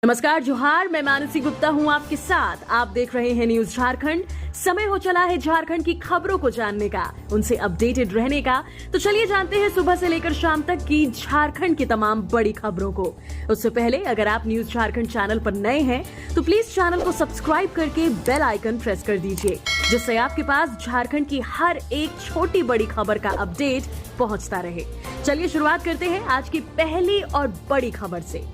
नमस्कार, जोहार। मैं मानसी गुप्ता हूं आपके साथ। आप देख रहे हैं न्यूज झारखंड। समय हो चला है झारखंड की खबरों को जानने का, उनसे अपडेटेड रहने का। तो चलिए जानते हैं सुबह से लेकर शाम तक की झारखंड की तमाम बड़ी खबरों को। उससे पहले अगर आप न्यूज झारखंड चैनल पर नए हैं तो प्लीज चैनल को सब्सक्राइब करके बेल आइकन प्रेस कर दीजिए, जिससे आपके पास झारखंड की हर एक छोटी बड़ी खबर का अपडेट पहुंचता रहे। चलिए शुरुआत करते हैं आज की पहली और बड़ी खबर से।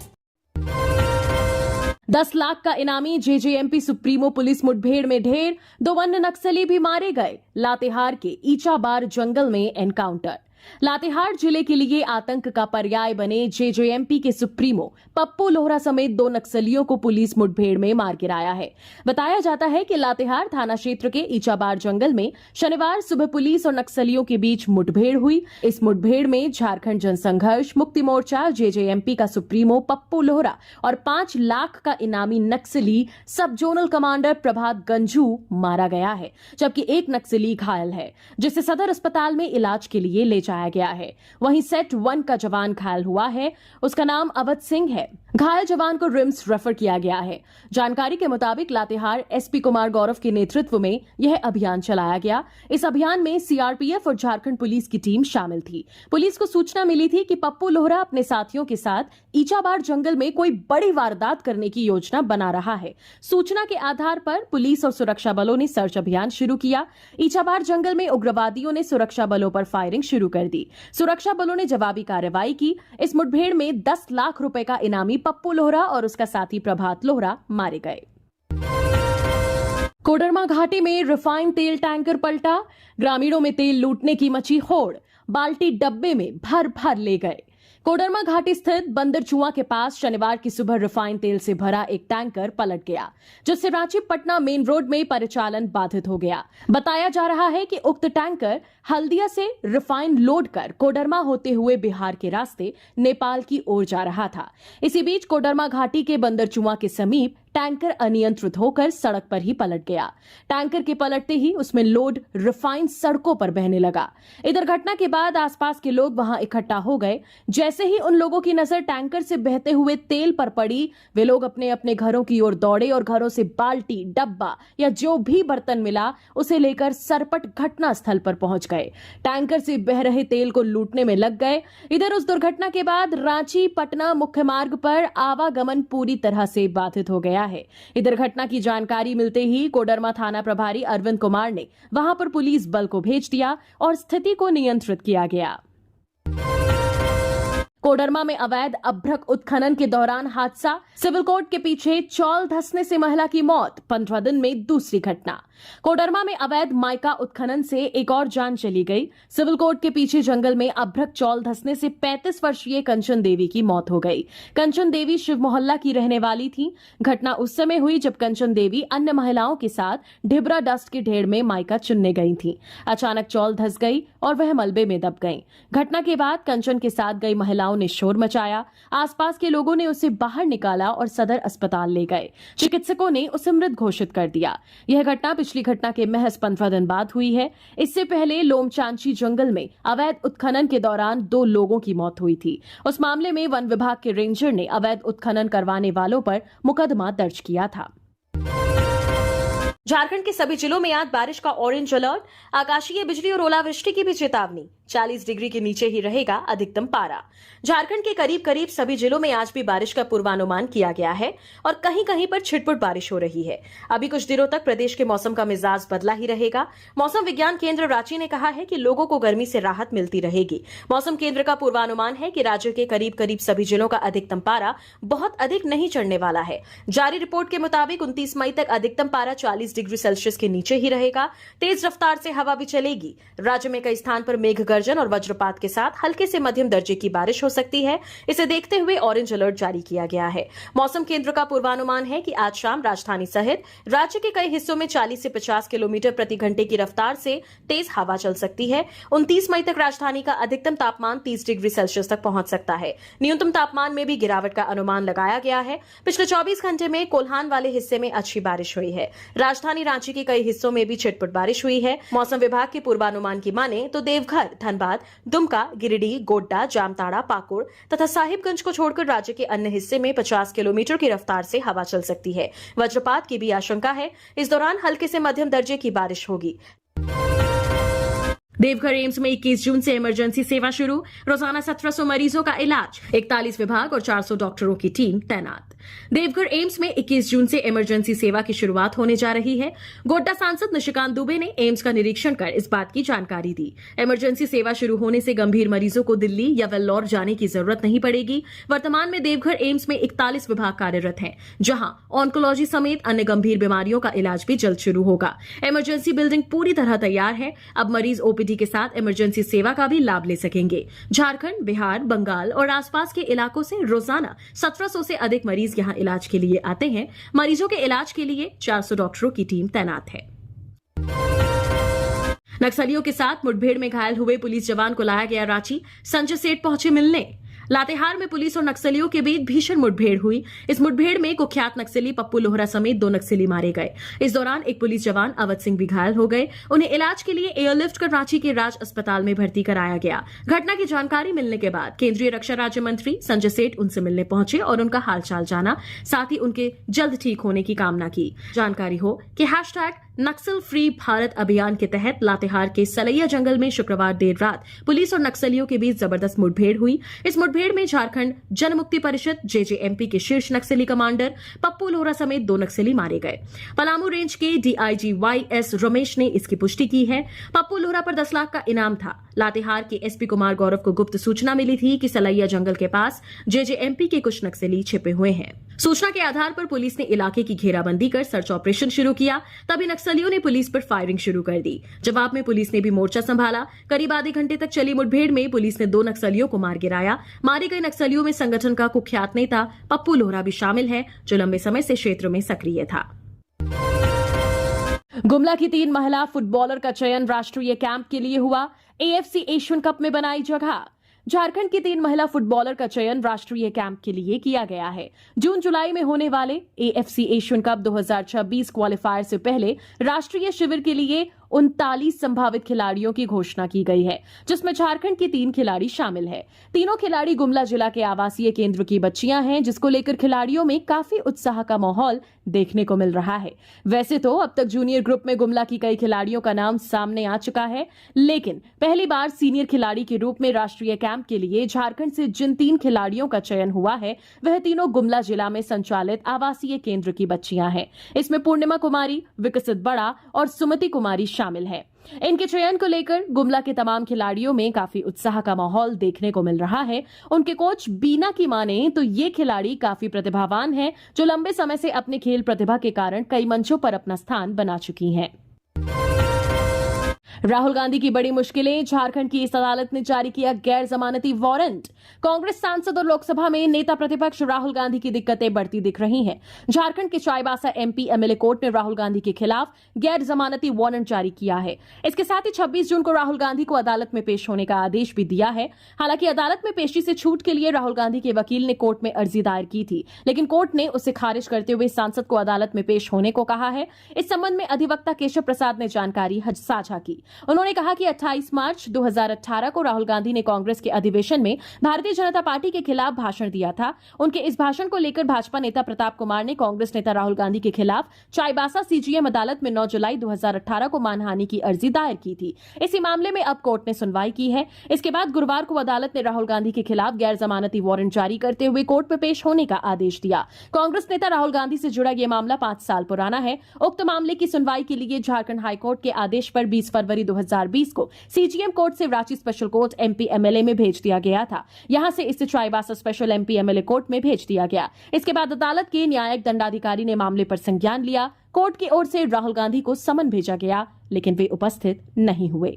10 लाख का इनामी जेजेएमपी सुप्रीमो पुलिस मुठभेड़ में ढेर, 2 अन्य नक्सली भी मारे गए। लातेहार के ईचाबार जंगल में एनकाउंटर। लातेहार जिले के लिए आतंक का पर्याय बने जेजेएमपी के सुप्रीमो पप्पू लोहरा समेत 2 नक्सलियों को पुलिस मुठभेड़ में मार गिराया है। बताया जाता है कि लातेहार थाना क्षेत्र के ईचाबार जंगल में शनिवार सुबह पुलिस और नक्सलियों के बीच मुठभेड़ हुई। इस मुठभेड़ में झारखंड जनसंघर्ष मुक्ति मोर्चा जेजेएमपी का सुप्रीमो पप्पू लोहरा और 5 लाख का इनामी नक्सली सब जोनल कमांडर प्रभात गंजू मारा गया है, जबकि एक नक्सली घायल है, जिसे सदर अस्पताल में इलाज के लिए ले जाया गया है। वहीं सेट 1 का जवान घायल हुआ है, उसका नाम अवध सिंह है। घायल जवान को रिम्स रेफर किया गया है। जानकारी के मुताबिक लातेहार एसपी कुमार गौरव के नेतृत्व में यह अभियान चलाया गया। इस अभियान में सीआरपीएफ और झारखंड पुलिस की टीम शामिल थी। पुलिस को सूचना मिली थी कि पप्पू लोहरा अपने साथियों के साथ ईचाबार जंगल में कोई बड़ी वारदात करने की योजना बना रहा है। सूचना के आधार पर पुलिस और सुरक्षा बलों ने सर्च अभियान शुरू किया। ईचाबार जंगल में उग्रवादियों ने सुरक्षा बलों पर फायरिंग शुरू कर दी। सुरक्षा बलों ने जवाबी कार्रवाई की। इस मुठभेड़ में 10 लाख रुपए का इनामी पप्पू लोहरा और उसका साथी प्रभात लोहरा मारे गए। कोडरमा घाटी में रिफाइंड तेल टैंकर पलटा, ग्रामीणों में तेल लूटने की मची होड़, बाल्टी डब्बे में भर भर ले गए। कोडरमा घाटी स्थित बंदरचुआ के पास शनिवार की सुबह रिफाइंड तेल से भरा एक टैंकर पलट गया, जिससे रांची पटना मेन रोड में परिचालन बाधित हो गया। बताया जा रहा है कि उक्त टैंकर हल्दिया से रिफाइंड लोड कर कोडरमा होते हुए बिहार के रास्ते नेपाल की ओर जा रहा था। इसी बीच कोडरमा घाटी के बंदरचुआ के समीप टैंकर अनियंत्रित होकर सड़क पर ही पलट गया। टैंकर के पलटते ही उसमें लोड रिफाइंड सड़कों पर बहने लगा। इधर घटना के बाद आसपास के लोग वहां इकट्ठा हो गए। जैसे ही उन लोगों की नजर टैंकर से बहते हुए तेल पर पड़ी, वे लोग अपने अपने घरों की ओर दौड़े और घरों से बाल्टी, डब्बा या जो भी बर्तन मिला उसे लेकर सरपट घटना स्थल पर पहुंच गए। टैंकर से बह रहे तेल को लूटने में लग गए। इधर उस दुर्घटना के बाद रांची पटना मुख्य मार्ग पर आवागमन पूरी तरह से बाधित हो गया है। इधर घटना की जानकारी मिलते ही कोडरमा थाना प्रभारी अरविंद कुमार ने वहां पर पुलिस बल को भेज दिया और स्थिति को नियंत्रित किया गया। कोडरमा में अवैध अभ्रक उत्खनन के दौरान हादसा, सिविल कोर्ट के पीछे चौल धंसने से महिला की मौत, 15 दिन में दूसरी घटना। कोडरमा में अवैध माइका उत्खनन से एक और जान चली गई। सिविल कोर्ट के पीछे जंगल में अभ्रक चौल धंसने से 35 वर्षीय कंचन देवी की मौत हो गई। कंचन देवी शिव मोहल्ला की रहने वाली थी। घटना उस समय हुई जब कंचन देवी अन्य महिलाओं के साथ ढिबरा डस्ट के ढेर में माइका चुनने गई थी। अचानक चौल धंस गई और वह मलबे में दब गई। घटना के बाद कंचन के साथ गई महिलाओं ने शोर मचाया। आसपास के लोगों ने उसे बाहर निकाला और सदर अस्पताल ले गए। चिकित्सकों ने उसे मृत घोषित कर दिया। यह घटना पिछली घटना के महज 15 दिन बाद हुई है। इससे पहले लोमचांची जंगल में अवैध उत्खनन के दौरान 2 लोगों की मौत हुई थी। उस मामले में वन विभाग के रेंजर ने अवैध उत्खनन करवाने वालों पर मुकदमा दर्ज किया था। झारखंड के सभी जिलों में आज बारिश का ऑरेंज अलर्ट, आकाशीय बिजली और ओलावृष्टि की भी चेतावनी। 40 डिग्री के नीचे ही रहेगा अधिकतम पारा। झारखंड के करीब करीब सभी जिलों में आज भी बारिश का पूर्वानुमान किया गया है और कहीं कहीं पर छिटपुट बारिश हो रही है। अभी कुछ दिनों तक प्रदेश के मौसम का मिजाज बदला ही रहेगा। मौसम विज्ञान केंद्र रांची ने कहा है कि लोगों को गर्मी से राहत मिलती रहेगी। मौसम केंद्र का पूर्वानुमान है कि राज्य के करीब करीब सभी जिलों का अधिकतम पारा बहुत अधिक नहीं चढ़ने वाला है। जारी रिपोर्ट के मुताबिक 29 मई तक अधिकतम पारा 40 डिग्री सेल्सियस के नीचे ही रहेगा। तेज रफ्तार से हवा भी चलेगी। राज्य में कई स्थान पर मेघ गर्जन और वज्रपात के साथ हल्के से मध्यम दर्जे की बारिश हो सकती है। इसे देखते हुए ऑरेंज अलर्ट जारी किया गया है। मौसम केंद्र का पूर्वानुमान है कि आज शाम राजधानी सहित राज्य के कई हिस्सों में 40 से 50 किलोमीटर प्रति घंटे की रफ्तार से तेज हवा चल सकती है। 29 मई तक राजधानी का अधिकतम तापमान 30 डिग्री सेल्सियस तक पहुंच सकता है। न्यूनतम तापमान में भी गिरावट का अनुमान लगाया गया है। पिछले 24 घंटे में कोल्हान वाले हिस्से में अच्छी बारिश हुई है। राजधानी राजधानी रांची के कई हिस्सों में भी छिटपुट बारिश हुई है। मौसम विभाग के पूर्वानुमान की माने तो देवघर, धनबाद, दुमका, गिरिडीह, गोड्डा, जामताड़ा, पाकुड़ तथा साहिबगंज को छोड़कर राज्य के अन्य हिस्से में 50 किलोमीटर की रफ्तार से हवा चल सकती है। वज्रपात की भी आशंका है। इस दौरान हल्के से मध्यम दर्जे की बारिश होगी। देवघर एम्स में 21 जून से इमरजेंसी सेवा शुरू। रोजाना 1700 मरीजों का इलाज, 41 विभाग और 400 डॉक्टरों की टीम तैनात। देवघर एम्स में 21 जून से इमरजेंसी सेवा की शुरुआत होने जा रही है। गोड्डा सांसद निशिकांत दुबे ने एम्स का निरीक्षण कर इस बात की जानकारी दी। इमरजेंसी सेवा शुरू होने से गंभीर मरीजों को दिल्ली या वेल्लोर जाने की जरूरत नहीं पड़ेगी। वर्तमान में देवघर एम्स में 41 विभाग कार्यरत हैं, जहां ऑन्कोलॉजी समेत अन्य गंभीर बीमारियों का इलाज भी जल्द शुरू होगा। इमरजेंसी बिल्डिंग पूरी तरह तैयार है। अब मरीज ओपीडी के साथ इमरजेंसी सेवा का भी लाभ ले सकेंगे। झारखंड, बिहार, बंगाल और आसपास के इलाकों से रोजाना 1700 से अधिक मरीज यहां इलाज के लिए आते हैं। मरीजों के इलाज के लिए 400 डॉक्टरों की टीम तैनात है। नक्सलियों के साथ मुठभेड़ में घायल हुए पुलिस जवान को लाया गया रांची। संजय सेठ पहुंचे मिलने। लातेहार में पुलिस और नक्सलियों के बीच भीषण मुठभेड़ हुई। इस मुठभेड़ में कुख्यात नक्सली पप्पू लोहरा समेत 2 नक्सली मारे गए। इस दौरान एक पुलिस जवान अवध सिंह भी घायल हो गए। उन्हें इलाज के लिए एयरलिफ्ट कर रांची के राज अस्पताल में भर्ती कराया गया। घटना की जानकारी मिलने के बाद केंद्रीय रक्षा राज्य मंत्री संजय सेठ उनसे मिलने पहुंचे और उनका हालचाल जाना, साथ ही उनके जल्द ठीक होने की कामना की। जानकारी हो कि #नक्सल फ्री भारत अभियान के तहत लातेहार के सलैया जंगल में शुक्रवार देर रात पुलिस और नक्सलियों के बीच जबरदस्त मुठभेड़ हुई। इस मुठभेड़ में झारखंड जनमुक्ति परिषद जेजेएमपी के शीर्ष नक्सली कमांडर पप्पू लोहरा समेत 2 नक्सली मारे गए। पलामू रेंज के डीआईजी YS रमेश ने इसकी पुष्टि की है। पप्पू लोहरा पर 10 लाख का इनाम था। लातेहार के एसपी कुमार गौरव को गुप्त सूचना मिली थी कि सलैया जंगल के पास जेजेएमपी के कुछ नक्सली छिपे हुए हैं। सूचना के आधार पर पुलिस ने इलाके की घेराबंदी कर सर्च ऑपरेशन शुरू किया। तभी नक्सलियों ने पुलिस पर फायरिंग शुरू कर दी। जवाब में पुलिस ने भी मोर्चा संभाला। करीब आधे घंटे तक चली मुठभेड़ में पुलिस ने 2 नक्सलियों को मार गिराया। मारे गए नक्सलियों में संगठन का कुख्यात नेता पप्पू लोहरा भी शामिल है, जो लंबे समय से क्षेत्र में सक्रिय था। गुमला की 3 महिला फुटबॉलर का चयन राष्ट्रीय कैंप के लिए हुआ। AFC एशियन कप में बनाई जगह। झारखंड की 3 महिला फुटबॉलर का चयन राष्ट्रीय कैंप के लिए किया गया है। जून जुलाई में होने वाले AFC एशियन कप 2026 क्वालिफायर से पहले राष्ट्रीय शिविर के लिए 39 संभावित खिलाड़ियों की घोषणा की गई है, जिसमें झारखंड की 3 खिलाड़ी शामिल है। तीनों खिलाड़ी गुमला जिला के आवासीय केंद्र की बच्चियां हैं, जिसको लेकर खिलाड़ियों में काफी उत्साह का माहौल देखने को मिल रहा है। वैसे तो अब तक जूनियर ग्रुप में गुमला की कई खिलाड़ियों का नाम सामने आ चुका है, लेकिन पहली बार सीनियर खिलाड़ी के रूप में राष्ट्रीय कैंप के लिए झारखंड से जिन 3 खिलाड़ियों का चयन हुआ है, वह तीनों गुमला जिला में संचालित आवासीय केंद्र की बच्चियां हैं। इसमें पूर्णिमा कुमारी, विकसित बड़ा और सुमति कुमारी शामिल है। इनके चयन को लेकर गुमला के तमाम खिलाड़ियों में काफी उत्साह का माहौल देखने को मिल रहा है। उनके कोच बीना की माने तो ये खिलाड़ी काफी प्रतिभावान हैं, जो लंबे समय से अपने खेल प्रतिभा के कारण कई मंचों पर अपना स्थान बना चुकी हैं। राहुल गांधी की बड़ी मुश्किलें। झारखंड की इस अदालत ने जारी किया गैर जमानती वारंट। कांग्रेस सांसद और लोकसभा में नेता प्रतिपक्ष राहुल गांधी की दिक्कतें बढ़ती दिख रही हैं। झारखंड के चाईबासा MP MLA कोर्ट ने राहुल गांधी के खिलाफ गैर जमानती वारंट जारी किया है। इसके साथ ही 26 जून को राहुल गांधी को अदालत में पेश होने का आदेश भी दिया है। हालांकि अदालत में पेशी से छूट के लिए राहुल गांधी के वकील ने कोर्ट में अर्जी दायर की थी, लेकिन कोर्ट ने उसे खारिज करते हुए सांसद को अदालत में पेश होने को कहा है। इस संबंध में अधिवक्ता केशव प्रसाद ने जानकारी साझा की। उन्होंने कहा कि 28 मार्च 2018 को राहुल गांधी ने कांग्रेस के अधिवेशन में भारतीय जनता पार्टी के खिलाफ भाषण दिया था। उनके इस भाषण को लेकर भाजपा नेता प्रताप कुमार ने कांग्रेस नेता राहुल गांधी के खिलाफ चाईबासा CGM अदालत में 9 जुलाई 2018 को मानहानि की अर्जी दायर की थी। इसी मामले में अब कोर्ट ने सुनवाई की है। इसके बाद गुरुवार को अदालत ने राहुल गांधी के खिलाफ गैर जमानती वारंट जारी करते हुए कोर्ट में पेश होने का आदेश दिया। कांग्रेस नेता राहुल गांधी से जुड़ा यह मामला 5 साल पुराना है। उक्त मामले की सुनवाई के लिए झारखंड हाईकोर्ट के आदेश पर 20 फरवरी 2020 को CGM कोर्ट से Ranchi special court MP MLA में भेज दिया गया था। यहां से इसे Chaibasa special MP MLA court में भेज दिया गया। इसके बाद अदालत के न्यायिक दंडाधिकारी ने मामले पर संज्ञान लिया। कोर्ट की ओर से राहुल गांधी को समन भेजा गया, लेकिन वे उपस्थित नहीं हुए।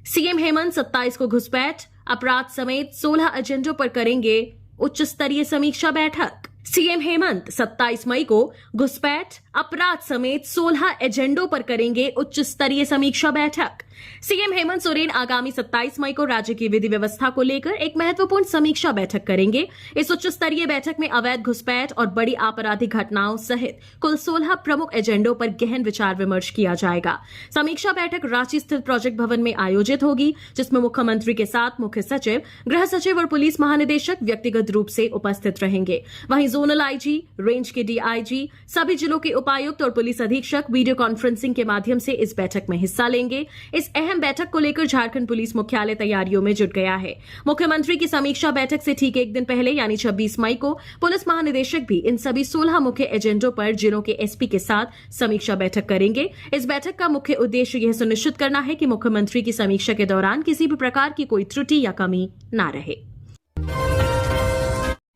CM हेमंत 27 को घुसपैठ, अपराध समेत 16 एजेंडों पर करेंगे उच्च स्तरीय समीक्षा बैठक। CM हेमंत 27 मई को घुसपैठ, अपराध समेत 16 एजेंडों पर करेंगे उच्च स्तरीय समीक्षा बैठक। सीएम हेमंत सोरेन आगामी 27 मई को राज्य की विधि व्यवस्था को लेकर एक महत्वपूर्ण समीक्षा बैठक करेंगे। इस उच्च स्तरीय बैठक में अवैध घुसपैठ और बड़ी आपराधिक घटनाओं सहित कुल 16 प्रमुख एजेंडों पर गहन विचार विमर्श किया जाएगा। समीक्षा बैठक रांची स्थित प्रोजेक्ट भवन में आयोजित होगी, जिसमें मुख्यमंत्री के साथ मुख्य सचिव, गृह सचिव और पुलिस महानिदेशक व्यक्तिगत रूप से उपस्थित रहेंगे। वहीं जोनल आईजी, रेंज के डीआईजी, सभी जिलों के उपायुक्त और पुलिस अधीक्षक वीडियो कॉन्फ्रेंसिंग के माध्यम से इस बैठक में हिस्सा लेंगे। इस अहम बैठक को लेकर झारखंड पुलिस मुख्यालय तैयारियों में जुट गया है। मुख्यमंत्री की समीक्षा बैठक से ठीक एक दिन पहले यानी 26 मई को पुलिस महानिदेशक भी इन सभी 16 मुख्य एजेंडों पर जिलों के एसपी के साथ समीक्षा बैठक करेंगे। इस बैठक का मुख्य उद्देश्य यह सुनिश्चित करना है कि मुख्यमंत्री की समीक्षा के दौरान किसी भी प्रकार की कोई त्रुटि या कमी न रहे।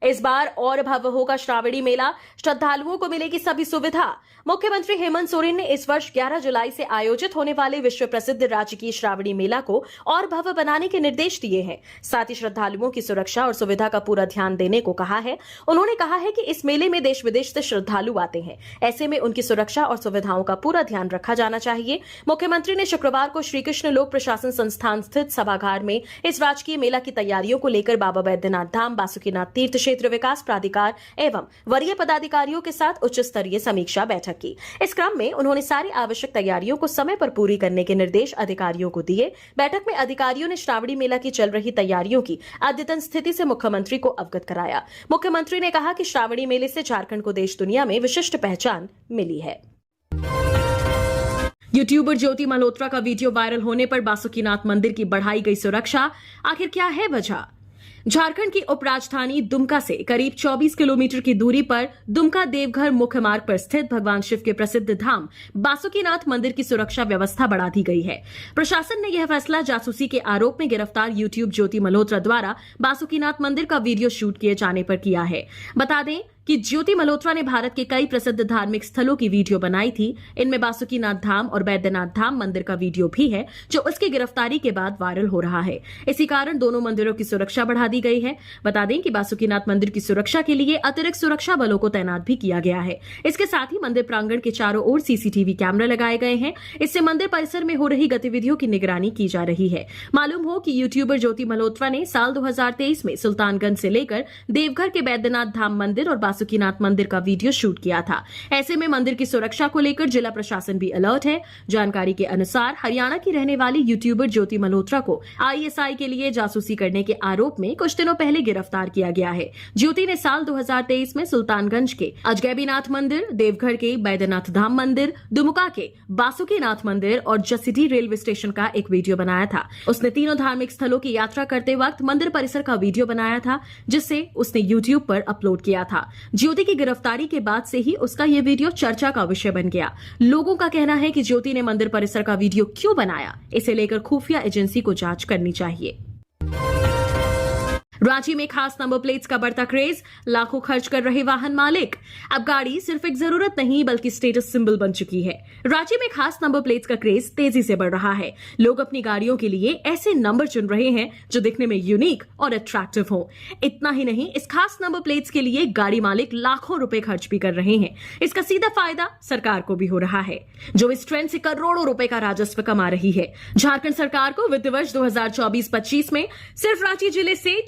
इस बार और भव्य होगा श्रावणी मेला, श्रद्धालुओं को मिलेगी सभी सुविधा। मुख्यमंत्री हेमंत सोरेन ने इस वर्ष 11 जुलाई से आयोजित होने वाले विश्व प्रसिद्ध राजकीय श्रावणी मेला को और भव्य बनाने के निर्देश दिए हैं। साथ ही श्रद्धालुओं की सुरक्षा और सुविधा का पूरा ध्यान देने को कहा है। उन्होंने कहा है कि इस मेले में देश विदेश से श्रद्धालु आते हैं, ऐसे में उनकी सुरक्षा और सुविधाओं का पूरा ध्यान रखा जाना चाहिए। मुख्यमंत्री ने शुक्रवार को श्रीकृष्ण लोक प्रशासन संस्थान स्थित सभागार में इस राजकीय मेला की तैयारियों को लेकर बाबा बैद्यनाथ धाम, बासुकीनाथ तीर्थ क्षेत्र विकास प्राधिकार एवं वरीय पदाधिकारियों के साथ उच्च स्तरीय समीक्षा बैठक की। इस क्रम में उन्होंने सारी आवश्यक तैयारियों को समय पर पूरी करने के निर्देश अधिकारियों को दिए। बैठक में अधिकारियों ने श्रावणी मेला की चल रही तैयारियों की अद्यतन स्थिति से मुख्यमंत्री को अवगत कराया। मुख्यमंत्री ने कहा कि श्रावणी मेले से झारखंड को देश दुनिया में विशिष्ट पहचान मिली है। यूट्यूबर ज्योति मल्होत्रा का वीडियो वायरल होने पर बासुकीनाथ मंदिर की बढ़ाई गई सुरक्षा, आखिर क्या है वजह? झारखंड की उपराजधानी दुमका से करीब 24 किलोमीटर की दूरी पर दुमका देवघर मुख्य मार्ग पर स्थित भगवान शिव के प्रसिद्ध धाम बासुकीनाथ मंदिर की सुरक्षा व्यवस्था बढ़ा दी गई है। प्रशासन ने यह फैसला जासूसी के आरोप में गिरफ्तार यूट्यूब ज्योति मल्होत्रा द्वारा बासुकीनाथ मंदिर का वीडियो शूट किए जाने पर किया है। बता दें कि ज्योति मल्होत्रा ने भारत के कई प्रसिद्ध धार्मिक स्थलों की वीडियो बनाई थी। इनमें बासुकीनाथ धाम और बैद्यनाथ धाम मंदिर का वीडियो भी है, जो उसकी गिरफ्तारी के बाद वायरल हो रहा है। इसी कारण दोनों मंदिरों की सुरक्षा बढ़ा दी गई है। बता दें कि बासुकीनाथ मंदिर की सुरक्षा के लिए अतिरिक्त सुरक्षा बलों को तैनात भी किया गया है। इसके साथ ही मंदिर प्रांगण के चारों ओर सीसीटीवी कैमरा लगाए गए हैं। इससे मंदिर परिसर में हो रही गतिविधियों की निगरानी की जा रही है। मालूम हो कि यूट्यूबर ज्योति मल्होत्रा ने साल 2023 में सुल्तानगंज से लेकर देवघर के बैद्यनाथ धाम मंदिर और बासुकीनाथ मंदिर का वीडियो शूट किया था। ऐसे में मंदिर की सुरक्षा को लेकर जिला प्रशासन भी अलर्ट है। जानकारी के अनुसार हरियाणा की रहने वाली यूट्यूबर ज्योति मल्होत्रा को आईएसआई के लिए जासूसी करने के आरोप में कुछ दिनों पहले गिरफ्तार किया गया है। ज्योति ने साल 2023 में सुल्तानगंज के अजगैबीनाथ मंदिर, देवघर के बैद्यनाथ धाम मंदिर, दुमका के बासुकीनाथ मंदिर और जसीडीह रेलवे स्टेशन का एक वीडियो बनाया था। उसने तीनों धार्मिक स्थलों की यात्रा करते वक्त मंदिर परिसर का वीडियो बनाया था, जिसे उसने यूट्यूब पर अपलोड किया था। ज्योति की गिरफ्तारी के बाद से ही उसका यह वीडियो चर्चा का विषय बन गया। लोगों का कहना है कि ज्योति ने मंदिर परिसर का वीडियो क्यों बनाया, इसे लेकर खुफिया एजेंसी को जांच करनी चाहिए। रांची में खास नंबर प्लेट्स का बढ़ता क्रेज, लाखों खर्च कर रहे वाहन मालिक। अब गाड़ी सिर्फ एक जरूरत नहीं बल्कि स्टेटस सिंबल बन चुकी है। रांची में खास नंबर प्लेट्स का क्रेज तेजी से बढ़ रहा है। लोग अपनी गाड़ियों के लिए ऐसे नंबर चुन रहे हैं जो दिखने में यूनिक और अट्रैक्टिव हो। इतना ही नहीं, इस खास नंबर प्लेट्स के लिए गाड़ी मालिक लाखों रुपए खर्च भी कर रहे हैं। इसका सीधा फायदा सरकार को भी हो रहा है, जो इस ट्रेंड से करोड़ों रुपए का राजस्व कमा रही है। झारखंड सरकार को वित्त वर्ष 2024-25 में सिर्फ रांची जिले से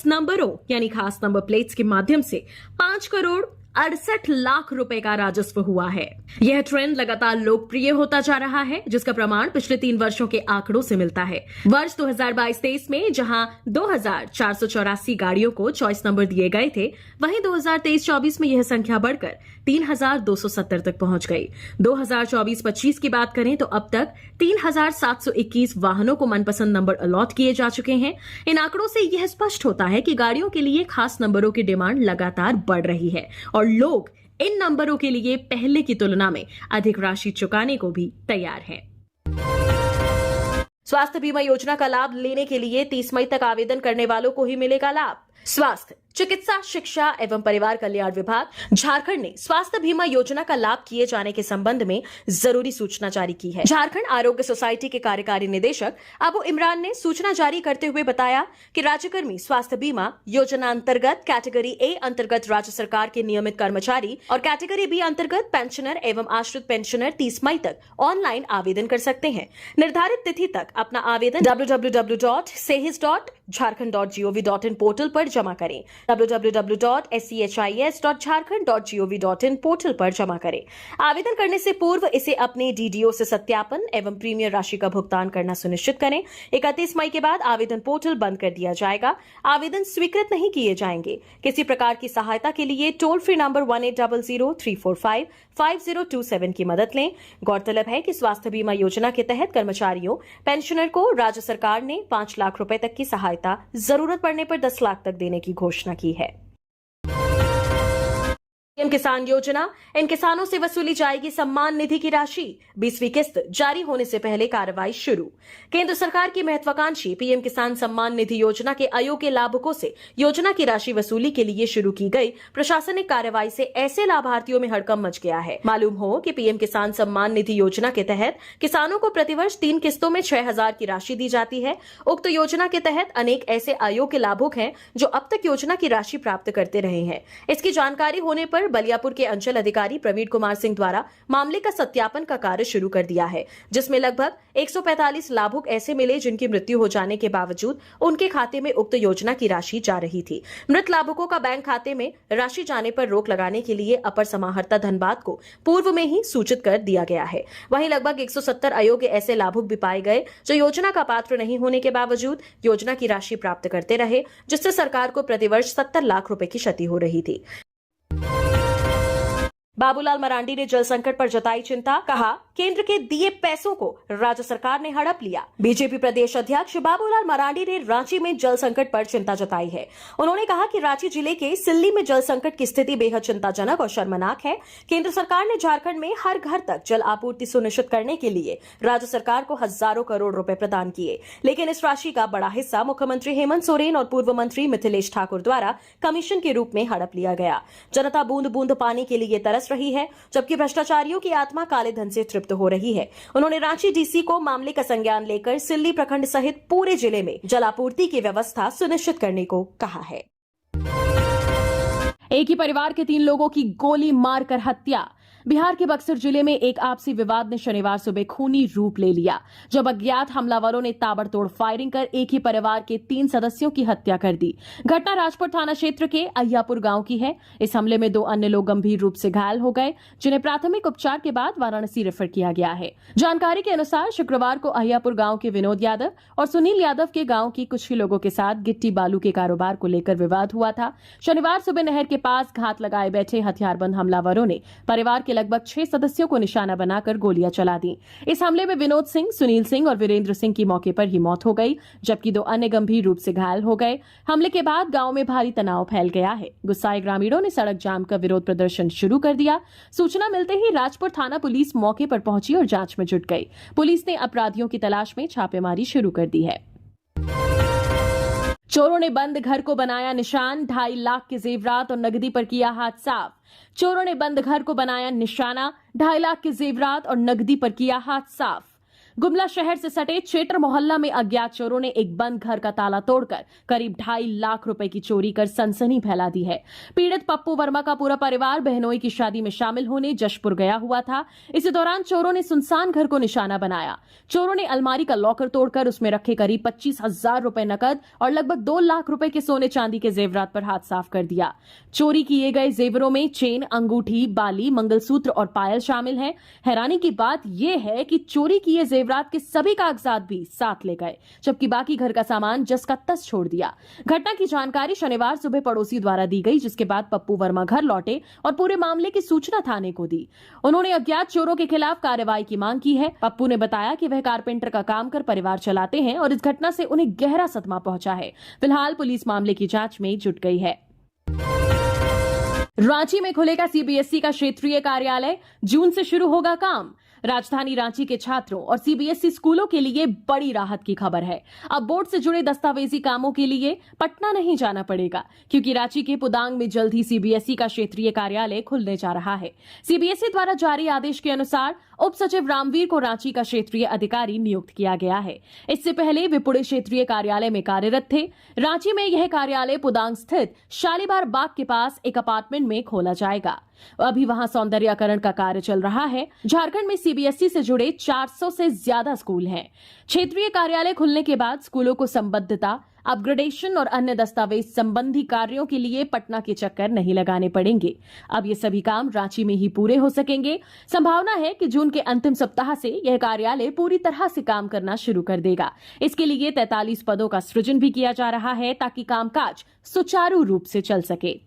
नंबरों यानी खास नंबर प्लेट्स के माध्यम से 5 करोड़ 68 लाख रुपए का राजस्व हुआ है। यह ट्रेंड लगातार लोकप्रिय होता जा रहा है, जिसका प्रमाण पिछले 3 वर्षों के आंकड़ों से मिलता है। वर्ष 2022-23 में जहां 2484 गाड़ियों को चॉइस नंबर दिए गए थे, वहीं 2023-24 में यह संख्या बढ़कर 3270 तक पहुंच गई। 2024-25 की बात करें तो अब तक 3721 वाहनों को मनपसंद नंबर अलॉट किए जा चुके हैं। इन आंकड़ों से यह स्पष्ट होता है कि गाड़ियों के लिए खास नंबरों की डिमांड लगातार बढ़ रही है और लोग इन नंबरों के लिए पहले की तुलना में अधिक राशि चुकाने को भी तैयार हैं। स्वास्थ्य बीमा योजना का लाभ लेने के लिए 30 मई तक आवेदन करने वालों को ही मिलेगा लाभ। स्वास्थ्य चिकित्सा, शिक्षा एवं परिवार कल्याण विभाग झारखंड ने स्वास्थ्य बीमा योजना का लाभ किए जाने के संबंध में जरूरी सूचना जारी की है। झारखंड आरोग्य सोसाइटी के कार्यकारी निदेशक अबू इमरान ने सूचना जारी करते हुए बताया कि राज्यकर्मी स्वास्थ्य बीमा योजना अंतर्गत कैटेगरी ए अंतर्गत राज्य सरकार के नियमित कर्मचारी और कैटेगरी बी अंतर्गत पेंशनर एवं आश्रित पेंशनर 30 मई तक ऑनलाइन आवेदन कर सकते हैं। निर्धारित तिथि तक अपना आवेदन www.sehis.jharkhand.gov.in पोर्टल पर जमा करें। www.schis.jharkhand.gov.in पोर्टल पर जमा करें। आवेदन करने से पूर्व इसे अपने डीडीओ से सत्यापन एवं प्रीमियर राशि का भुगतान करना सुनिश्चित करें। 31 मई के बाद आवेदन पोर्टल बंद कर दिया जाएगा। आवेदन स्वीकृत नहीं किए जाएंगे। किसी प्रकार की सहायता के लिए टोल फ्री नंबर 1800-345-5027 की मदद लें। गौरतलब है कि स्वास्थ्य बीमा योजना के तहत कर्मचारियों, पेंशनर को राज्य सरकार ने 5 लाख रुपए तक की सहायता, जरूरत पड़ने पर 10 लाख तक देने की घोषणा की है। पीएम किसान योजना, इन किसानों से वसूली जाएगी सम्मान निधि की राशि। 20वीं किस्त जारी होने से पहले कार्रवाई शुरू। केंद्र सरकार की महत्वाकांक्षी पीएम किसान सम्मान निधि योजना के अयोग्य लाभुकों से योजना की राशि वसूली के लिए शुरू की गई प्रशासनिक कार्रवाई से ऐसे लाभार्थियों में हड़कंप मच गया है। मालूम हो कि पीएम किसान सम्मान निधि योजना के तहत किसानों को प्रतिवर्ष 3 किस्तों में 6,000 की राशि दी जाती है। उक्त योजना के तहत अनेक ऐसे अयोग्य लाभुक हैं जो अब तक योजना की राशि प्राप्त करते रहे हैं। इसकी जानकारी होने पर बलियापुर के अंचल अधिकारी प्रवीण कुमार सिंह द्वारा मामले का सत्यापन का कार्य शुरू कर दिया है, जिसमें लगभग 145 लाभुक ऐसे मिले जिनकी मृत्यु हो जाने के बावजूद उनके खाते में उक्त योजना की राशि जा रही थी। मृत लाभुकों का बैंक खाते में राशि जाने पर रोक लगाने के लिए अपर समाहर्ता धनबाद को पूर्व में ही सूचित कर दिया गया है। वहीं लगभग 170 अयोग्य ऐसे लाभुक भी पाए गए जो योजना का पात्र नहीं होने के बावजूद योजना की राशि प्राप्त करते रहे, जिससे सरकार को प्रतिवर्ष 70 लाख रुपए की क्षति हो रही थी। बाबूलाल मरांडी ने जल संकट पर जताई चिंता, कहा केंद्र के दिए पैसों को राज्य सरकार ने हड़प लिया। बीजेपी प्रदेश अध्यक्ष बाबूलाल मरांडी ने रांची में जल संकट पर चिंता जताई है। उन्होंने कहा कि रांची जिले के सिल्ली में जल संकट की स्थिति बेहद चिंताजनक और शर्मनाक है। केंद्र सरकार ने झारखंड में हर घर तक जल आपूर्ति सुनिश्चित करने के लिए राज्य सरकार को हजारों करोड़ रुपए प्रदान किए, लेकिन इस राशि का बड़ा हिस्सा मुख्यमंत्री हेमंत सोरेन और पूर्व मंत्री मिथिलेश ठाकुर द्वारा कमीशन के रूप में हड़प लिया गया। जनता बूंद बूंद पानी के लिए तरस रही है, जबकि भ्रष्टाचारियों की आत्मा काले धन से तृप्त हो रही है। उन्होंने रांची डीसी को मामले का संज्ञान लेकर सिल्ली प्रखंड सहित पूरे जिले में जलापूर्ति की व्यवस्था सुनिश्चित करने को कहा है। एक ही परिवार के 3 लोगों की गोली मारकर हत्या। बिहार के बक्सर जिले में एक आपसी विवाद ने शनिवार सुबह खूनी रूप ले लिया, जब अज्ञात हमलावरों ने ताबड़तोड़ फायरिंग कर एक ही परिवार के 3 सदस्यों की हत्या कर दी। घटना राजपुर थाना क्षेत्र के अहियापुर गांव की है। इस हमले में 2 अन्य लोग गंभीर रूप से घायल हो गए, जिन्हें प्राथमिक उपचार के बाद वाराणसी रेफर किया गया है। जानकारी के अनुसार शुक्रवार को अहियापुर गांव के विनोद यादव और सुनील यादव के गांव की कुछ ही लोगों के साथ गिट्टी बालू के कारोबार को लेकर विवाद हुआ था। शनिवार सुबह नहर के पास घात लगाए बैठे हथियारबंद हमलावरों ने परिवार के लगभग 6 सदस्यों को निशाना बनाकर गोलियां चला दी। इस हमले में विनोद सिंह, सुनील सिंह और वीरेंद्र सिंह की मौके पर ही मौत हो गई, जबकि 2 अन्य गंभीर रूप से घायल हो गए। हमले के बाद गांव में भारी तनाव फैल गया है। गुस्साए ग्रामीणों ने सड़क जाम कर विरोध प्रदर्शन शुरू कर दिया। सूचना मिलते ही राजपुर थाना पुलिस मौके पर पहुंची और जांच में जुट गई। पुलिस ने अपराधियों की तलाश में छापेमारी शुरू कर दी है। चोरों ने बंद घर को बनाया निशान, 2.5 लाख के जेवरात और नकदी पर किया हाथ साफ। चोरों ने बंद घर को बनाया निशाना, 2.5 लाख के जेवरात और नकदी पर किया हाथ साफ। गुमला शहर से सटे चेटर मोहल्ला में अज्ञात चोरों ने एक बंद घर का ताला तोड़कर करीब 2.5 लाख रुपए की चोरी कर सनसनी फैला दी है। पीड़ित पप्पू वर्मा का पूरा परिवार बहनोई की शादी में शामिल होने जशपुर गया हुआ था। इसी दौरान चोरों ने सुनसान घर को निशाना बनाया। चोरों ने अलमारी का लॉकर तोड़कर उसमें रखे करीब 25,000 रुपए नकद और लगभग 2 लाख रुपए के सोने चांदी के जेवरात पर हाथ साफ कर दिया। चोरी किए गए जेवरों में चेन, अंगूठी, बाली, मंगलसूत्र और पायल शामिल है। हैरानी की बात यह है कि चोरी किए जेवरात के सभी कागजात भी साथ ले गए, जबकि बाकी घर का सामान जस का तस छोड़ दिया। घटना की जानकारी शनिवार सुबह पड़ोसी द्वारा दी गई, जिसके बाद पप्पू वर्मा घर लौटे और पूरे मामले की सूचना थाने को दी। उन्होंने अज्ञात चोरों के खिलाफ कार्रवाई की मांग की है। पप्पू ने बताया कि वह कारपेंटर का काम कर परिवार चलाते हैं और इस घटना से उन्हें गहरा सदमा पहुंचा है। फिलहाल पुलिस मामले की जांच में जुट गई है। रांची में खुलेगा सीबीएसई का क्षेत्रीय कार्यालय, जून से शुरू होगा काम। राजधानी रांची के छात्रों और सीबीएसई स्कूलों के लिए बड़ी राहत की खबर है। अब बोर्ड से जुड़े दस्तावेजी कामों के लिए पटना नहीं जाना पड़ेगा, क्योंकि रांची के पुदांग में जल्द ही सीबीएसई का क्षेत्रीय कार्यालय खुलने जा रहा है। सीबीएसई द्वारा जारी आदेश के अनुसार उप सचिव रामवीर को रांची का क्षेत्रीय अधिकारी नियुक्त किया गया है। इससे पहले वे पुणे क्षेत्रीय कार्यालय में कार्यरत थे। रांची में यह कार्यालय पुदांग स्थित शालीमार बाग के पास एक अपार्टमेंट में खोला जाएगा। अभी वहां सौंदर्यीकरण का कार्य चल रहा है। झारखंड में सीबीएसई से जुड़े 400 से ज्यादा स्कूल हैं। क्षेत्रीय कार्यालय खुलने के बाद स्कूलों को संबद्धता, अपग्रेडेशन और अन्य दस्तावेज संबंधी कार्यों के लिए पटना के चक्कर नहीं लगाने पड़ेंगे। अब ये सभी काम रांची में ही पूरे हो सकेंगे। संभावना है कि जून के अंतिम सप्ताह से यह कार्यालय पूरी तरह से काम करना शुरू कर देगा। इसके लिए 43 पदों का सृजन भी किया जा रहा है, ताकि कामकाज सुचारू रूप से चल सके।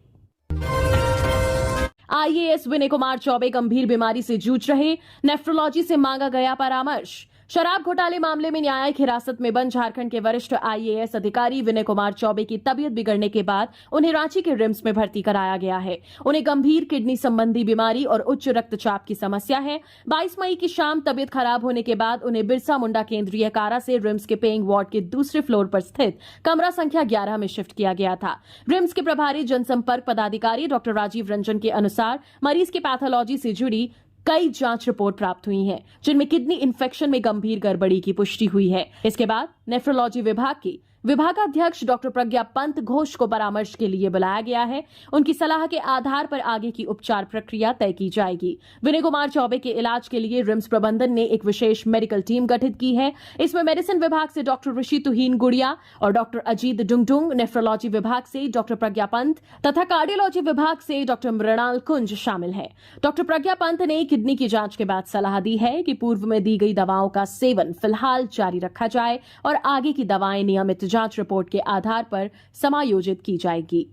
आईएएस विनय कुमार चौबे गंभीर बीमारी से जूझ रहे, नेफ्रोलॉजी से मांगा गया परामर्श। शराब घोटाले मामले में न्यायिक हिरासत में बंद झारखंड के वरिष्ठ आईएएस अधिकारी विनय कुमार चौबे की तबीयत बिगड़ने के बाद उन्हें रांची के रिम्स में भर्ती कराया गया है। उन्हें गंभीर किडनी संबंधी बीमारी और उच्च रक्तचाप की समस्या है। 22 मई की शाम तबीयत खराब होने के बाद उन्हें बिरसा मुंडा केंद्रीय कारा से रिम्स के पेइंग वार्ड के दूसरे फ्लोर पर स्थित कमरा संख्या 11 में शिफ्ट किया गया था। रिम्स के प्रभारी जनसंपर्क पदाधिकारी डॉक्टर राजीव रंजन के अनुसार मरीज के पैथोलॉजी से जुड़ी कई जांच रिपोर्ट प्राप्त हुई हैं, जिनमें किडनी इन्फेक्शन में गंभीर गड़बड़ी की पुष्टि हुई है। इसके बाद नेफ्रोलॉजी विभाग की विभागाध्यक्ष डॉक्टर प्रज्ञा पंत घोष को परामर्श के लिए बुलाया गया है। उनकी सलाह के आधार पर आगे की उपचार प्रक्रिया तय की जाएगी। विनय कुमार चौबे के इलाज के लिए रिम्स प्रबंधन ने एक विशेष मेडिकल टीम गठित की है। इसमें मेडिसिन विभाग से डॉक्टर ऋषि तुहीन गुड़िया और डॉक्टर अजीत डुंगडुंग, नेफ्रोलॉजी विभाग से डॉक्टर प्रज्ञा पंत तथा कार्डियोलॉजी विभाग से डॉक्टर मृणाल कुंज शामिल है। डॉक्टर प्रज्ञा पंत ने किडनी की जांच के बाद सलाह दी है कि पूर्व में दी गई दवाओं का सेवन फिलहाल जारी रखा जाए और आगे की दवाएं नियमित जांच रिपोर्ट के आधार पर समायोजित की जाएगी।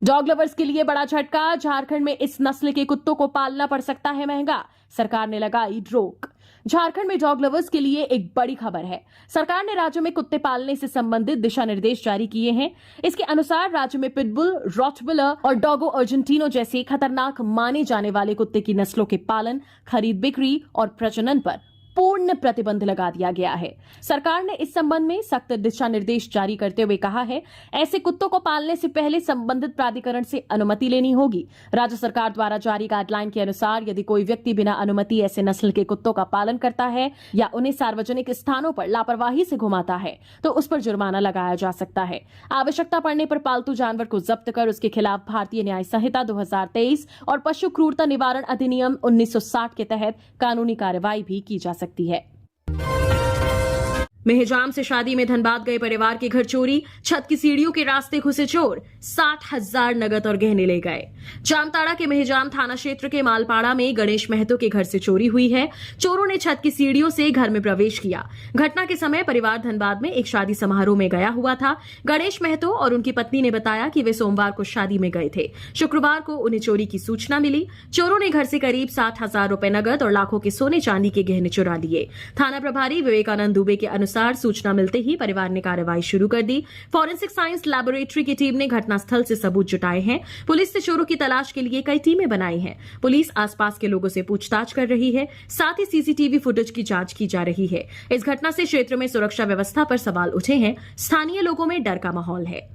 डॉग लवर्स के लिए बड़ा झटका, झारखंड में इस नस्ल के कुत्तों को पालना पड़ सकता है महंगा, सरकार ने लगाई रोक। झारखंड में डॉग लवर्स के लिए एक बड़ी खबर है। सरकार ने राज्य में कुत्ते पालने से संबंधित दिशा निर्देश जारी किए हैं। इसके अनुसार राज्य में पिटबुल, रॉटविलर और डॉगो अर्जेंटिनो जैसे खतरनाक माने जाने वाले कुत्ते की नस्लों के पालन, खरीद बिक्री और प्रजनन पर पूर्ण प्रतिबंध लगा दिया गया है। सरकार ने इस संबंध में सख्त दिशा निर्देश जारी करते हुए कहा है, ऐसे कुत्तों को पालने से पहले संबंधित प्राधिकरण से अनुमति लेनी होगी। राज्य सरकार द्वारा जारी गाइडलाइन के अनुसार यदि कोई व्यक्ति बिना अनुमति ऐसे नस्ल के कुत्तों का पालन करता है या उन्हें सार्वजनिक स्थानों पर लापरवाही से घुमाता है तो उस पर जुर्माना लगाया जा सकता है। आवश्यकता पड़ने पर पालतू जानवर को जब्त कर उसके खिलाफ भारतीय न्याय संहिता 2023 और पशु क्रूरता निवारण अधिनियम 1960 के तहत कानूनी कार्रवाई भी की जा सकती है। मेहजाम से शादी में धनबाद गए परिवार के घर चोरी, छत की सीढ़ियों के रास्ते घुसे चोर, 60,000 नगद और गहने ले गए। जामताड़ा के मेहजाम थाना क्षेत्र के मालपाड़ा में गणेश महतो के घर से चोरी हुई है। चोरों ने छत की सीढ़ियों से घर में प्रवेश किया। घटना के समय परिवार धनबाद में एक शादी समारोह में गया हुआ था। गणेश महतो और उनकी पत्नी ने बताया कि वे सोमवार को शादी में गए थे। शुक्रवार को उन्हें चोरी की सूचना मिली। चोरों ने घर से करीब 60,000 रुपए नगद और लाखों के सोने चांदी के गहने चुरा लिए। थाना प्रभारी विवेकानंद दुबे के अनुसार सूचना मिलते ही परिवार ने कार्रवाई शुरू कर दी। फॉरेंसिक साइंस लैबोरेटरी की टीम ने घटनास्थल से सबूत जुटाए हैं। पुलिस ने चोरों की तलाश के लिए कई टीमें बनाई हैं। पुलिस आसपास के लोगों से पूछताछ कर रही है। साथ ही सीसीटीवी फुटेज की जांच की जा रही है। इस घटना से क्षेत्र में सुरक्षा व्यवस्था पर सवाल उठे हैं। स्थानीय लोगों में डर का माहौल है।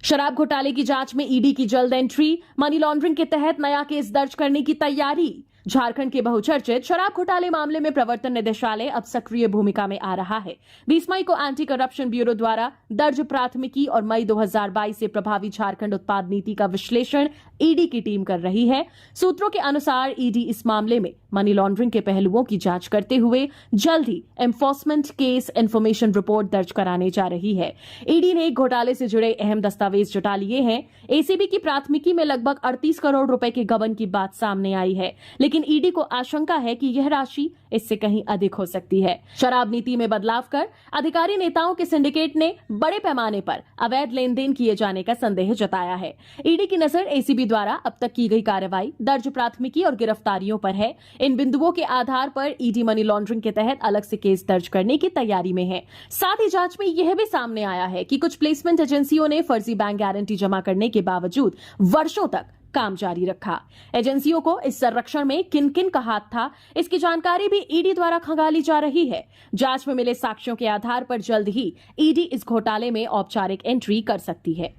शराब घोटाले की जांच में ईडी की जल्द एंट्री, मनी लॉन्ड्रिंग के तहत नया केस दर्ज करने की तैयारी। झारखंड के बहुचर्चित शराब घोटाले मामले में प्रवर्तन निदेशालय अब सक्रिय भूमिका में आ रहा है। 20 मई को एंटी करप्शन ब्यूरो द्वारा दर्ज प्राथमिकी और मई 2022 से प्रभावी झारखंड उत्पाद नीति का विश्लेषण ईडी की टीम कर रही है। सूत्रों के अनुसार ईडी इस मामले में मनी लॉन्ड्रिंग के पहलुओं की जांच करते हुए जल्द ही एनफोर्समेंट केस इन्फॉर्मेशन रिपोर्ट दर्ज कराने जा रही है। ईडी ने घोटाले से जुड़े अहम दस्तावेज जुटा लिए हैं। एसीबी की प्राथमिकी में लगभग 38 करोड़ रुपए के गबन की बात सामने आई है, लेकिन ईडी को आशंका है कि यह राशि इससे कहीं अधिक हो सकती है। शराब नीति में बदलाव कर अधिकारी नेताओं के सिंडिकेट ने बड़े पैमाने पर अवैध लेन देन किए जाने का संदेह जताया है। ईडी की नजर एसीबी द्वारा अब तक की गई कार्रवाई, दर्ज प्राथमिकी और गिरफ्तारियों पर है। इन बिंदुओं के आधार पर ईडी मनी लॉन्ड्रिंग के तहत अलग से केस दर्ज करने की तैयारी में है। साथ ही जांच में यह भी सामने आया है कि कुछ प्लेसमेंट एजेंसियों ने फर्जी बैंक गारंटी जमा करने के बावजूद वर्षों तक काम जारी रखा। एजेंसियों को इस संरक्षण में किन किन का हाथ था, इसकी जानकारी भी ईडी द्वारा खंगाली जा रही है। जांच में मिले साक्ष्यों के आधार पर जल्द ही ईडी इस घोटाले में औपचारिक एंट्री कर सकती है।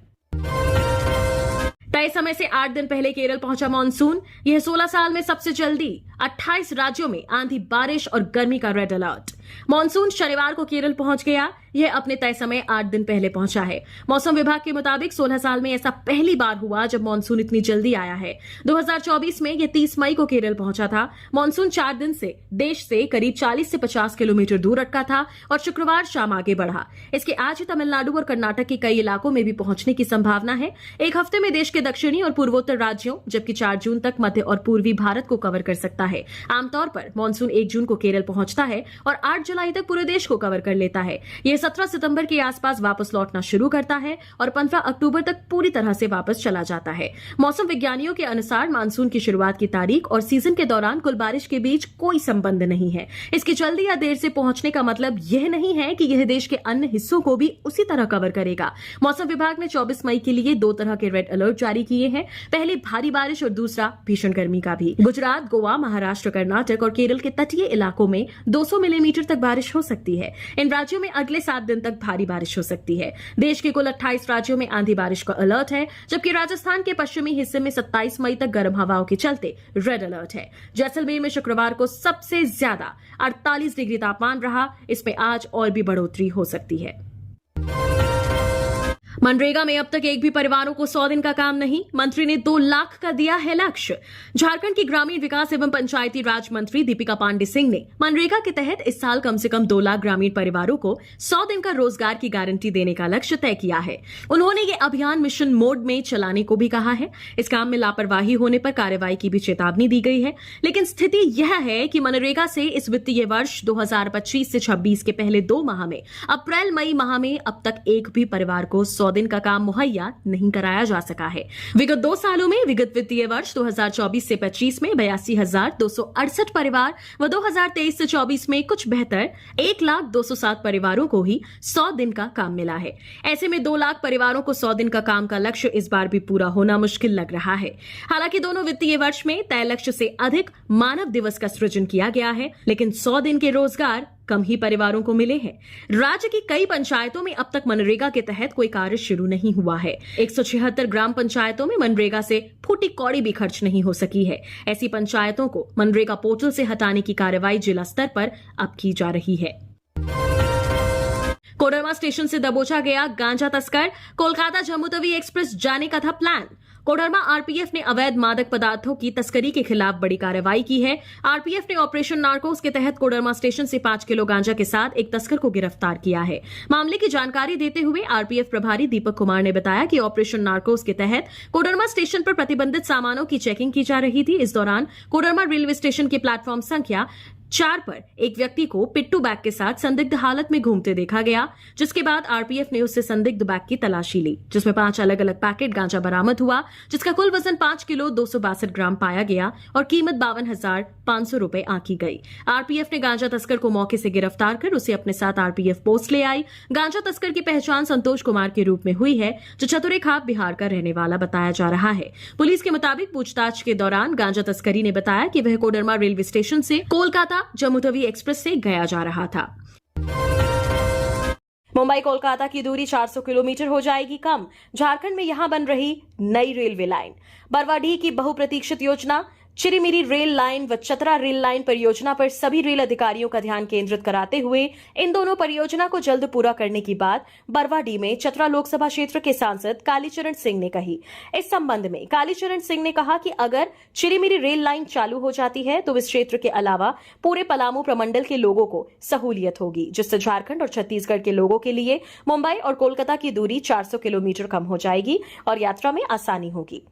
तय समय से 8 दिन पहले केरल पहुंचा मानसून। यह 16 साल में सबसे जल्दी 28 राज्यों में आंधी, बारिश और गर्मी का रेड अलर्ट। मानसून शनिवार को केरल पहुंच गया। यह अपने तय समय 8 दिन पहले पहुंचा है। मौसम विभाग के मुताबिक 16 साल में ऐसा पहली बार हुआ जब मानसून इतनी जल्दी आया है। 2024 में यह 30 मई को केरल पहुंचा था। मानसून 4 दिन से देश से करीब 40 से 50 किलोमीटर दूर अटका था और शुक्रवार शाम आगे बढ़ा। इसके आज ही तमिलनाडु और कर्नाटक के कई इलाकों में भी पहुंचने की संभावना है। एक हफ्ते में देश के दक्षिणी और पूर्वोत्तर राज्यों, जबकि 4 जून तक मध्य और पूर्वी भारत को कवर कर सकता है। आमतौर पर मानसून 1 जून को केरल पहुंचता है और 8 जुलाई तक पूरे देश को कवर कर लेता है। यह 17 सितंबर के आसपास वापस लौटना शुरू करता है और 15 अक्टूबर तक पूरी तरह से वापस चला जाता है। मौसम विज्ञानियों के अनुसार मानसून की शुरुआत की तारीख और सीजन के दौरान कुल बारिश के बीच कोई संबंध नहीं है। इसकी जल्दी या देर से पहुंचने का मतलब यह नहीं है कि यह देश के अन्य हिस्सों को भी उसी तरह कवर करेगा। मौसम विभाग ने 24 मई के लिए 2 तरह के रेड अलर्ट जारी किए हैं। पहले भारी बारिश और दूसरा भीषण गर्मी का भी। गुजरात, गोवा, महाराष्ट्र, कर्नाटक और केरल के तटीय इलाकों में 200 मिलीमीटर तक बारिश हो सकती है। इन राज्यों में अगले 7 दिन तक भारी बारिश हो सकती है। देश के कुल 28 राज्यों में आंधी बारिश का अलर्ट है, जबकि राजस्थान के पश्चिमी हिस्से में 27 मई तक गर्म हवाओं के चलते रेड अलर्ट है। जैसलमेर में शुक्रवार को सबसे ज्यादा 48 डिग्री तापमान रहा। इसमें आज और भी बढ़ोतरी हो सकती है। मनरेगा में अब तक एक भी परिवारों को 100 दिन का काम नहीं, मंत्री ने 2 लाख का दिया है लक्ष्य। झारखंड की ग्रामीण विकास एवं पंचायती राज मंत्री दीपिका पांडे सिंह ने मनरेगा के तहत इस साल कम से कम 2 लाख ग्रामीण परिवारों को 100 दिन का रोजगार की गारंटी देने का लक्ष्य तय किया है। उन्होंने ये अभियान मिशन मोड में चलाने को भी कहा है। इस काम में लापरवाही होने पर कार्रवाई की भी चेतावनी दी गई है। लेकिन स्थिति यह है कि मनरेगा से इस वित्तीय वर्ष 2025 से 26 के पहले 2 माह में अप्रैल मई माह में अब तक एक भी परिवार को 100 दिन का काम मुहैया नहीं कराया जा सका है। विगत 2 सालों में विगत वित्तीय वर्ष 2024 से 25 में 82,268 परिवार व 2023 से 24 में कुछ बेहतर 1,02,07 परिवारों को ही 100 दिन का काम मिला है। ऐसे में 2 लाख परिवारों को 100 दिन का काम का लक्ष्य इस बार भी पूरा होना मुश्किल लग रहा है। हालांकि दोनों वित्तीय वर्ष में तय लक्ष्य से अधिक मानव दिवस का सृजन किया गया है, लेकिन 100 दिन के रोजगार कम ही परिवारों को मिले हैं। राज्य की कई पंचायतों में अब तक मनरेगा के तहत कोई कार्य शुरू नहीं हुआ है। 176 ग्राम पंचायतों में मनरेगा से फूटी कौड़ी भी खर्च नहीं हो सकी है। ऐसी पंचायतों को मनरेगा पोर्टल से हटाने की कार्रवाई जिला स्तर पर अब की जा रही है। कोडरमा स्टेशन से दबोचा गया गांजा तस्कर। कोलकाता जम्मू तवी एक्सप्रेस जाने का था प्लान। कोडरमा आरपीएफ ने अवैध मादक पदार्थों की तस्करी के खिलाफ बड़ी कार्रवाई की है। आरपीएफ ने ऑपरेशन नार्कोस के तहत कोडरमा स्टेशन से 5 किलो गांजा के साथ एक तस्कर को गिरफ्तार किया है। मामले की जानकारी देते हुए आरपीएफ प्रभारी दीपक कुमार ने बताया कि ऑपरेशन नार्कोस के तहत कोडरमा स्टेशन पर प्रतिबंधित सामानों की चेकिंग की जा रही थी। इस दौरान कोडरमा रेलवे स्टेशन के प्लेटफॉर्म संख्या 4 पर एक व्यक्ति को पिट्टू बैग के साथ संदिग्ध हालत में घूमते देखा गया, जिसके बाद आरपीएफ ने उससे संदिग्ध बैग की तलाशी ली, जिसमें 5 अलग अलग पैकेट गांजा बरामद हुआ, जिसका कुल वजन 5 किलो 262 ग्राम पाया गया और कीमत 52,500 रुपए आंकी गई। आरपीएफ ने गांजा तस्कर को मौके से गिरफ्तार कर उसे अपने साथ आरपीएफ पोस्ट ले आई। गांजा तस्कर की पहचान संतोष कुमार के रूप में हुई है, जो चतुरे खाप बिहार का रहने वाला बताया जा रहा है। पुलिस के मुताबिक पूछताछ के दौरान गांजा तस्करी ने बताया कि वह कोडरमा रेलवे स्टेशन से कोलकाता जम्मू तवी एक्सप्रेस से गया जा रहा था। मुंबई कोलकाता की दूरी 400 किलोमीटर हो जाएगी कम। झारखंड में यहां बन रही नई रेलवे लाइन। बरवाडीह की बहुप्रतीक्षित योजना चिरीमिरी रेल लाइन व चतरा रेल लाइन परियोजना पर सभी रेल अधिकारियों का ध्यान केंद्रित कराते हुए इन दोनों परियोजना को जल्द पूरा करने की बात बरवाडीह में चतरा लोकसभा क्षेत्र के सांसद कालीचरण सिंह ने कही। इस संबंध में कालीचरण सिंह ने कहा कि अगर चिरीमिरी रेल लाइन चालू हो जाती है तो इस क्षेत्र के अलावा पूरे पलामू प्रमंडल के लोगों को सहूलियत होगी, जिससे झारखंड और छत्तीसगढ़ के लोगों के लिए मुंबई और कोलकाता की दूरी 400 किलोमीटर कम हो जाएगी और यात्रा में आसानी होगी।